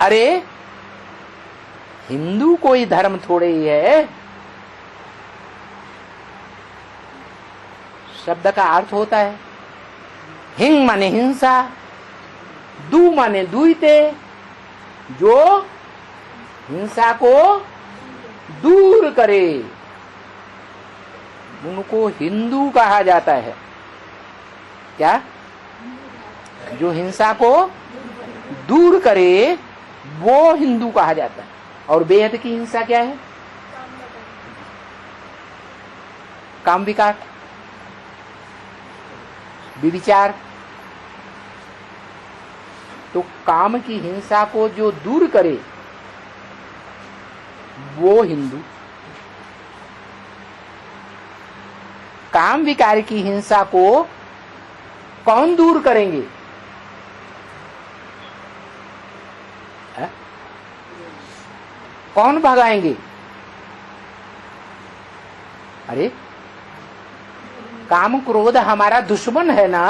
अरे हिंदू कोई धर्म थोड़े ही है। शब्द का अर्थ होता है हिंग माने हिंसा, दू माने दुईते, जो हिंसा को दूर करे उनको हिंदू कहा जाता है। क्या? जो हिंसा को दूर करे वो हिंदू कहा जाता है। और बेहद की हिंसा क्या है? काम विकार, व्यभिचार। तो काम की हिंसा को जो दूर करे वो हिंदू। काम विकार की हिंसा को कौन दूर करेंगे? है? कौन भगाएंगे? अरे काम क्रोध हमारा दुश्मन है ना।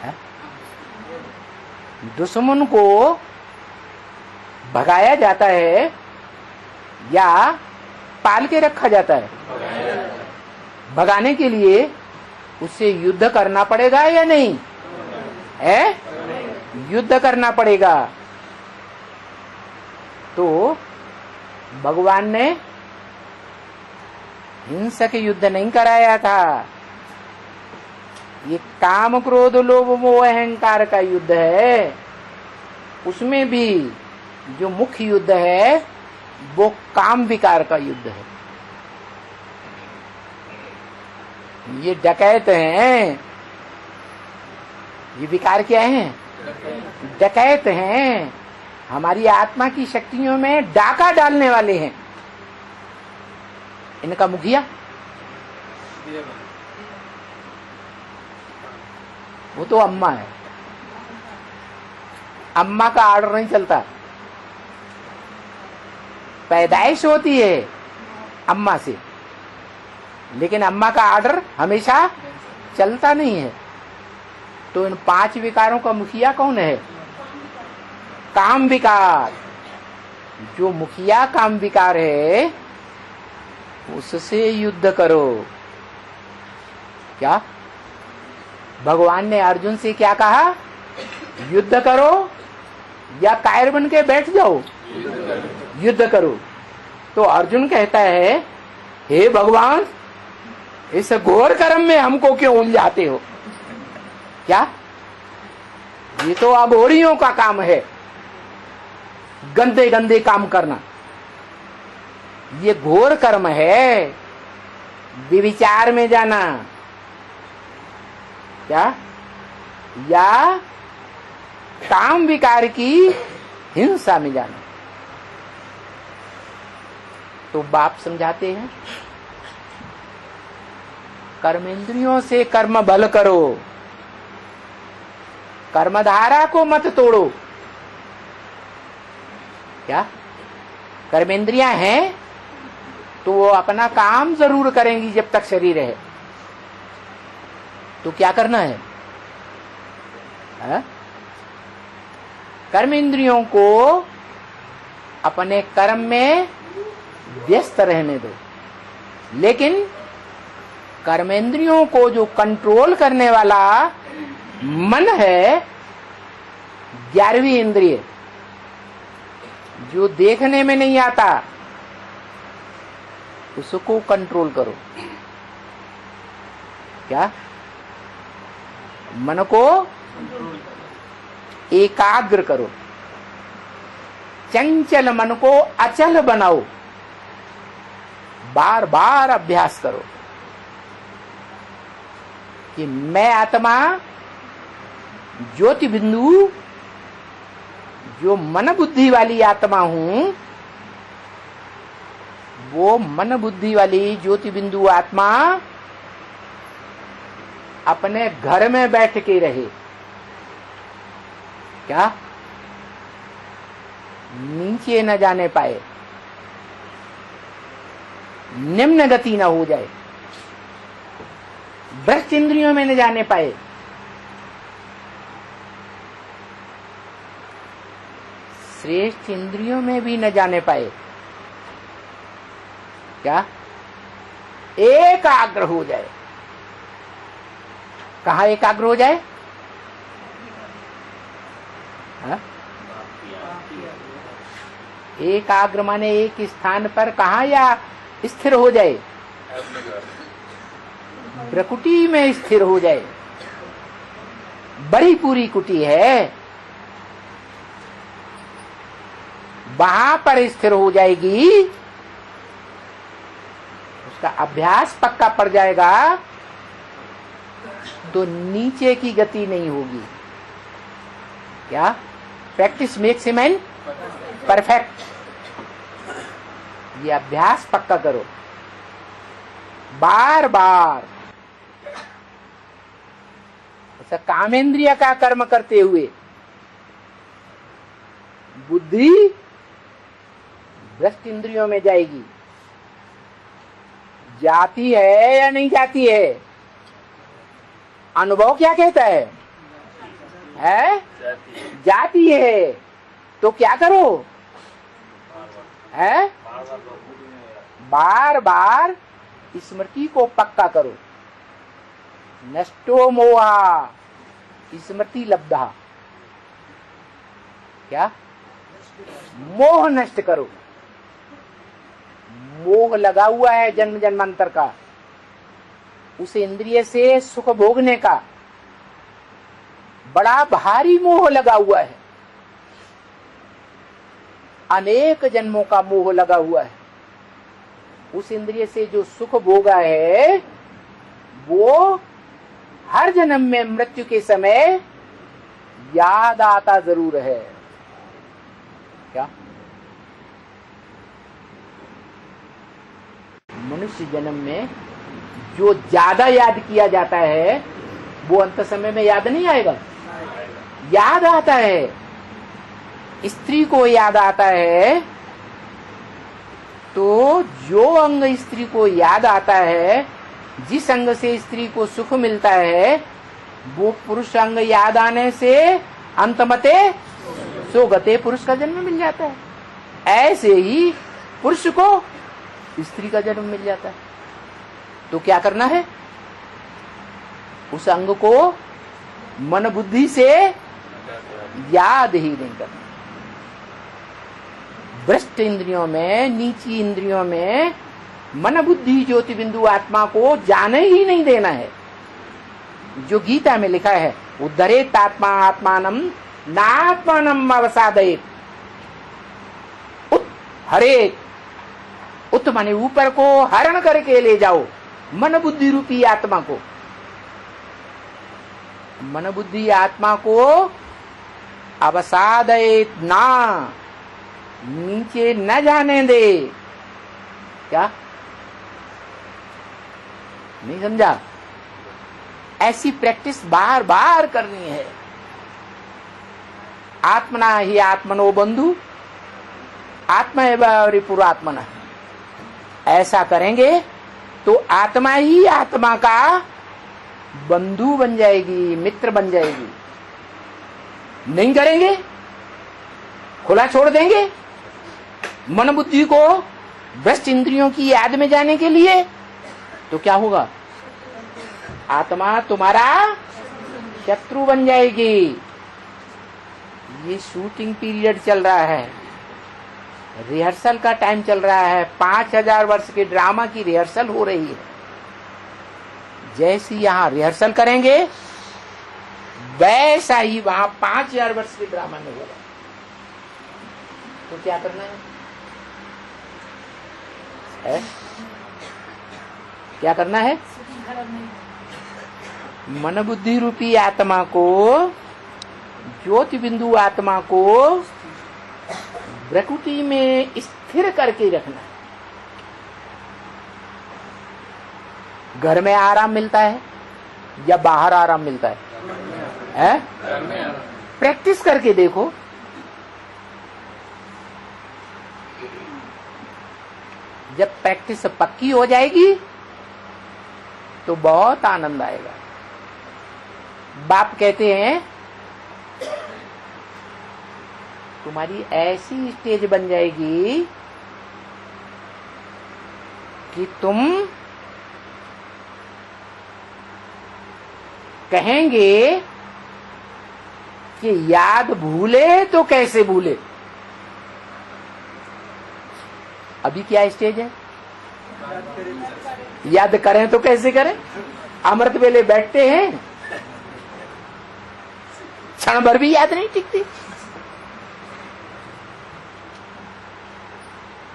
है? दुश्मन को भगाया जाता है या पाल के रखा जाता है? भगाने के लिए उससे युद्ध करना पड़ेगा या नहीं? है? युद्ध करना पड़ेगा। तो भगवान ने हिंसक युद्ध नहीं कराया था। ये काम क्रोध लोभ मोह अहंकार का युद्ध है। उसमें भी जो मुख्य युद्ध है वो काम विकार का युद्ध है। ये डकैत हैं। ये विकार क्या है? डकैत हैं। हमारी आत्मा की शक्तियों में डाका डालने वाले हैं। इनका मुखिया वो तो अम्मा है। अम्मा का आर्डर नहीं चलता। पैदाइश होती है अम्मा से, लेकिन अम्मा का आर्डर हमेशा चलता नहीं है। तो इन 5 विकारों का मुखिया कौन है? काम विकार। जो मुखिया काम विकार है उससे युद्ध करो। क्या भगवान ने अर्जुन से क्या कहा? युद्ध करो या कायर बन के बैठ जाओ? युद्ध करो। तो अर्जुन कहता है हे भगवान, इस घोर कर्म में हमको क्यों उलझाते हो? क्या? ये तो अघोरियों का काम है, गंदे गंदे काम करना। ये घोर कर्म है, व्यभिचार में जाना। क्या? या काम विकार की हिंसा में जाना। तो बाप समझाते हैं कर्मेंद्रियों से कर्म बल करो, कर्मधारा को मत तोड़ो। क्या? कर्मेंद्रियां हैं तो वो अपना काम जरूर करेंगी जब तक शरीर है। तो क्या करना है? कर्मेंद्रियों को अपने कर्म में व्यस्त रहने दो, लेकिन कर्मेंद्रियों को जो कंट्रोल करने वाला मन है, 11वीं इंद्रिय, जो देखने में नहीं आता, उसको कंट्रोल करो। क्या? मन को एकाग्र करो, चंचल मन को अचल बनाओ, बार बार अभ्यास करो कि मैं आत्मा ज्योति बिंदु, जो मन बुद्धि वाली आत्मा हूं, वो मन बुद्धि वाली ज्योति बिंदु आत्मा अपने घर में बैठ के रहे। क्या? नीचे न जाने पाए, निम्न गति न हो जाए, भ्रष्ट इंद्रियों में न जाने पाए। श्रेष्ठ इंद्रियों में भी न जाने पाए, क्या एकाग्र हो जाए। कहाँ एकाग्र हो जाए? हा? एकाग्र माने एक स्थान पर कहाँ या स्थिर हो जाए? प्रकुटी में स्थिर हो जाए। बड़ी पूरी कुटी है, वहां पर स्थिर हो जाएगी, उसका अभ्यास पक्का पड़ जाएगा, तो नीचे की गति नहीं होगी। क्या? Practice makes a man perfect. ये अभ्यास पक्का करो, बार बार। ऐसा कामेंद्रिय का कर्म करते हुए बुद्धि भ्रष्ट इंद्रियों में जाएगी। जाती है या नहीं जाती है? अनुभव क्या कहता है? जाती है। तो क्या करो? है बार बार स्मृति को पक्का करो। नष्टो मोहा स्मृति लब्धा। क्या? मोह नष्ट करो। मोह लगा हुआ है जन्म जन्मांतर का, उस इंद्रिय से सुख भोगने का बड़ा भारी मोह लगा हुआ है। अनेक जन्मों का मोह लगा हुआ है। उस इंद्रिय से जो सुख भोगा है वो हर जन्म में मृत्यु के समय याद आता जरूर है। क्या? मनुष्य जन्म में जो ज्यादा याद किया जाता है वो अंत समय में याद नहीं आएगा, याद आता है। स्त्री को याद आता है, तो जो अंग स्त्री को याद आता है, जिस अंग से स्त्री को सुख मिलता है, वो पुरुष अंग याद आने से अंतमते सोगते पुरुष का जन्म मिल जाता है। ऐसे ही पुरुष को स्त्री का जन्म मिल जाता है। तो क्या करना है? उस अंग को मन बुद्धि से याद ही नहीं करना। भ्रष्ट इंद्रियों में, नीची इंद्रियों में मन बुद्धि ज्योति बिंदु आत्मा को जाने ही नहीं देना है। जो गीता में लिखा है, उद्धरेत आत्मा आत्मानम नात्मानम अवसादयेत। उत हरेत, उत माने ऊपर को हरण करके ले जाओ मन बुद्धि रूपी आत्मा को। मन बुद्धि आत्मा को अवसादयेत ना, नीचे न जाने दे। क्या? नहीं समझा? ऐसी प्रैक्टिस बार बार करनी है। आत्मना ही आत्मनो बंधु, आत्मा एवं रिपुरात्मना। ऐसा करेंगे तो आत्मा ही आत्मा का बंधु बन जाएगी, मित्र बन जाएगी। नहीं करेंगे, खुला छोड़ देंगे मन बुद्धि को भ्रष्ट इंद्रियों की याद में जाने के लिए, तो क्या होगा? आत्मा तुम्हारा शत्रु बन जाएगी। ये शूटिंग पीरियड चल रहा है, रिहर्सल का टाइम चल रहा है। 5000 वर्ष के ड्रामा की रिहर्सल हो रही है। जैसी यहाँ रिहर्सल करेंगे वैसा ही वहां 5000 वर्ष के ड्रामा में होगा। तो क्या करना है? क्या करना है? मन बुद्धि रूपी आत्मा को, ज्योति बिंदु आत्मा को प्रकृति में स्थिर करके रखना है। घर में आराम मिलता है या बाहर आराम मिलता है? प्रैक्टिस करके देखो। जब प्रैक्टिस पक्की हो जाएगी तो बहुत आनंद आएगा। बाप कहते हैं तुम्हारी ऐसी स्टेज बन जाएगी कि तुम कहेंगे कि याद भूले तो कैसे भूले। अभी क्या स्टेज है? याद करें तो कैसे करें? अमृत वेले बैठते हैं, क्षण भर भी याद नहीं टिकती।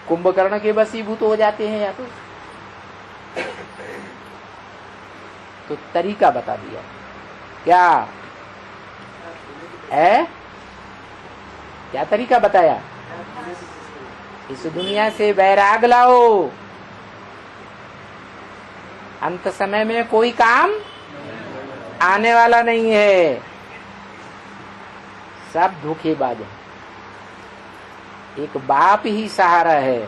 कुंभकर्ण के वशीभूत हो जाते हैं या तो तरीका बता दिया। क्या है? क्या तरीका बताया? इस दुनिया से वैराग लाओ, अंत समय में कोई काम आने वाला नहीं है, सब धोखेबाज है। एक बाप ही सहारा है।